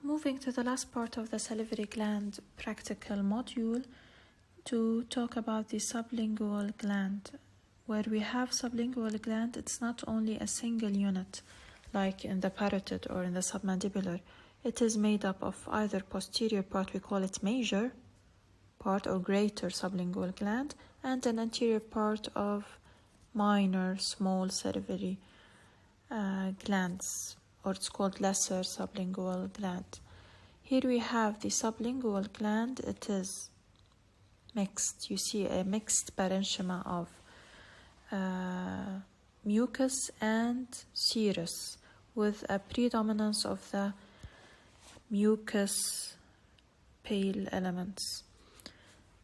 Moving to the last part of the salivary gland practical module to talk about the sublingual gland. Where we have sublingual gland, it's not only a single unit like in the parotid or in the submandibular. It is made up of either posterior part, we call it major part or greater sublingual gland, and an anterior part of minor small salivary glands, or it's called lesser sublingual gland. Here we have the sublingual gland. It is mixed. You see a mixed parenchyma of mucus and serous, with a predominance of the mucus pale elements.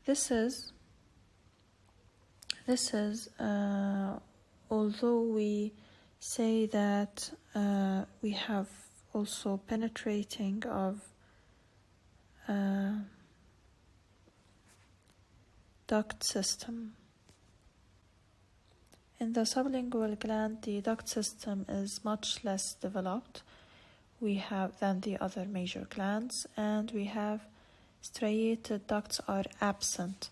This is although we say that we have also penetrating of duct system. In the sublingual gland, the duct system is much less developed than the other major glands, and we have striated ducts are absent.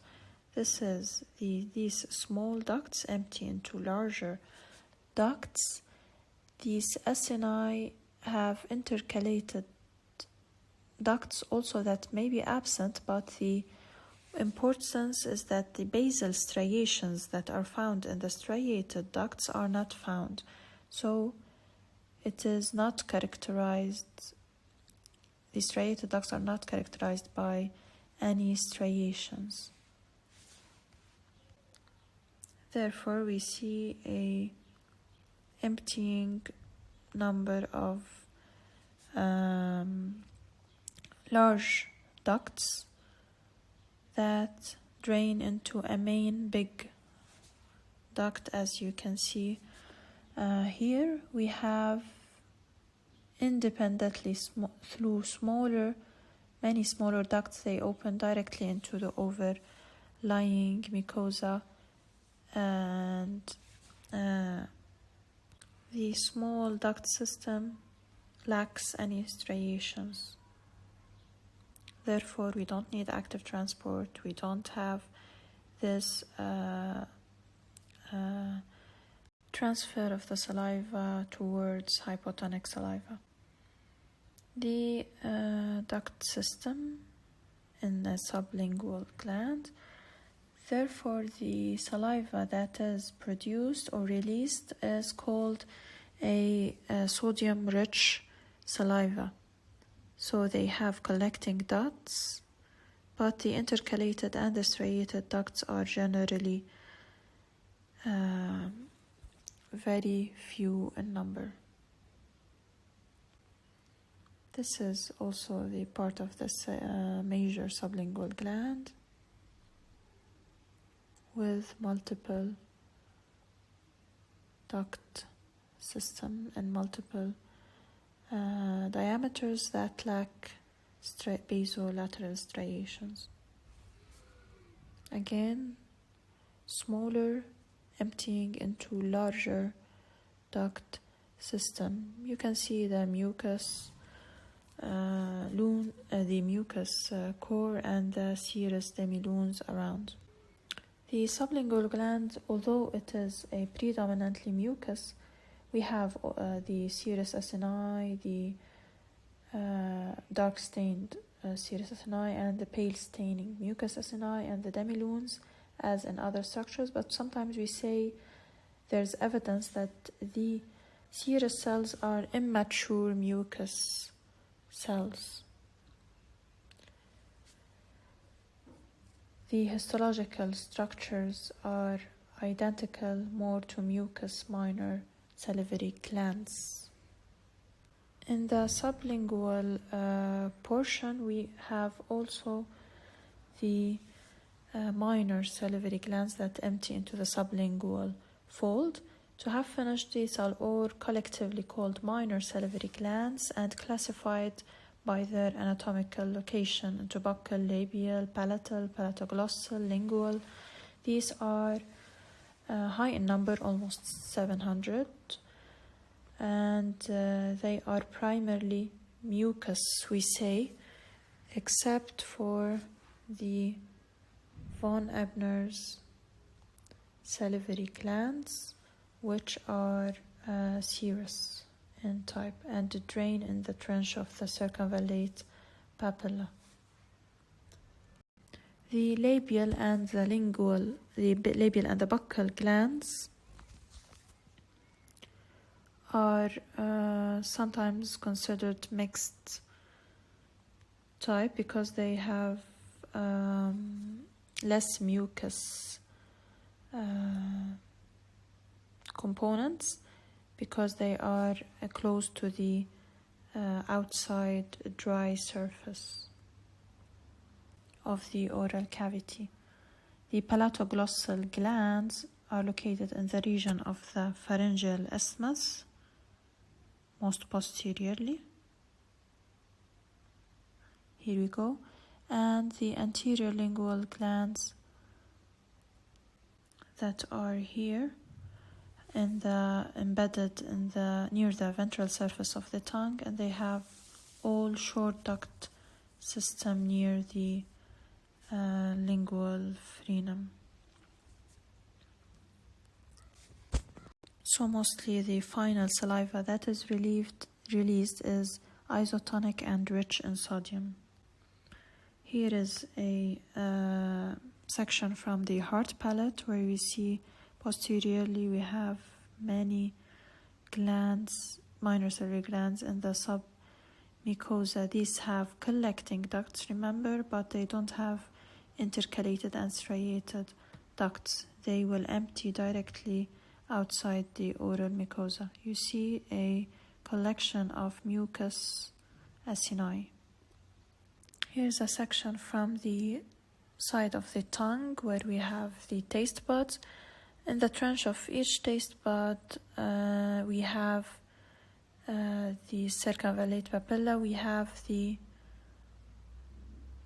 This is these small ducts empty into larger ducts. These acini have intercalated ducts also that may be absent, but the importance is that the basal striations that are found in the striated ducts are not found. So it is not characterized, the striated ducts are not characterized by any striations. Therefore, we see a emptying number of large ducts that drain into a main big duct, as you can see. Here we have independently through many smaller ducts. They open directly into the overlying mucosa, and the small duct system lacks any striations. Therefore, we don't need active transport. We don't have this transfer of the saliva towards hypotonic saliva. The duct system in the sublingual gland. Therefore, the saliva that is produced or released is called a sodium-rich saliva. So they have collecting ducts, but the intercalated and the striated ducts are generally very few in number. This is also the part of the major sublingual gland with multiple duct system and multiple diameters that lack basolateral striations. Again, smaller emptying into larger duct system. You can see the mucus the mucus core and the serous demilunes around. The sublingual gland, although it is a predominantly mucus, we have the serous acini, the dark-stained serous acini, and the pale-staining mucus acini, and the demilunes, as in other structures. But sometimes we say there's evidence that the serous cells are immature mucus cells. The histological structures are identical more to mucous minor salivary glands. In the sublingual portion, we have also the minor salivary glands that empty into the sublingual fold. To have finished, these are all collectively called minor salivary glands and classified by their anatomical location into buccal, labial, palatal, palatoglossal, lingual. These are high in number, almost 700, and they are primarily mucus, we say, except for the von Ebner's salivary glands, which are serous in type and drain in the trench of the circumvallate papilla. The labial and the lingual, the labial and the buccal glands are sometimes considered mixed type because they have less mucus components, because they are close to the outside dry surface of the oral cavity. The palatoglossal glands are located in the region of the pharyngeal isthmus, most posteriorly. Here we go. And the anterior lingual glands that are here embedded in the near the ventral surface of the tongue, and they have all short duct system near the lingual frenum. So mostly the final saliva that is released is isotonic and rich in sodium. Here is a section from the hard palate where we see posteriorly we have many glands, minor salivary glands in the submucosa. These have collecting ducts, remember, but they don't have intercalated and striated ducts. They will empty directly outside the oral mucosa. You see a collection of mucus acini. Here's a section from the side of the tongue where we have the taste buds. In the trench of each taste bud, we have the circumvallate papilla. We have the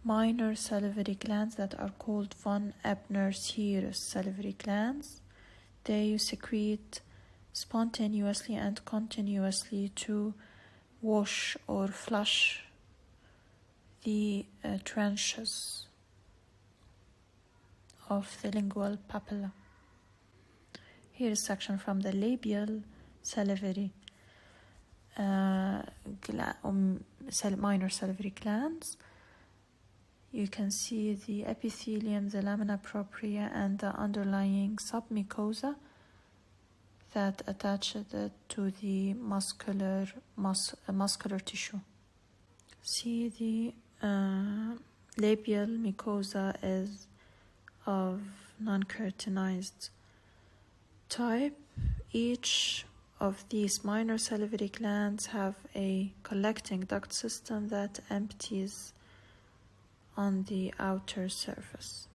minor salivary glands that are called von Ebner's serous salivary glands. They secrete spontaneously and continuously to wash or flush the trenches of the lingual papilla. Here is a section from the labial salivary minor salivary glands. You can see the epithelium, the lamina propria, and the underlying submucosa that attach it to the muscular tissue. See, the labial mucosa is of non-keratinized type. Each of these minor salivary glands have a collecting duct system that empties on the outer surface.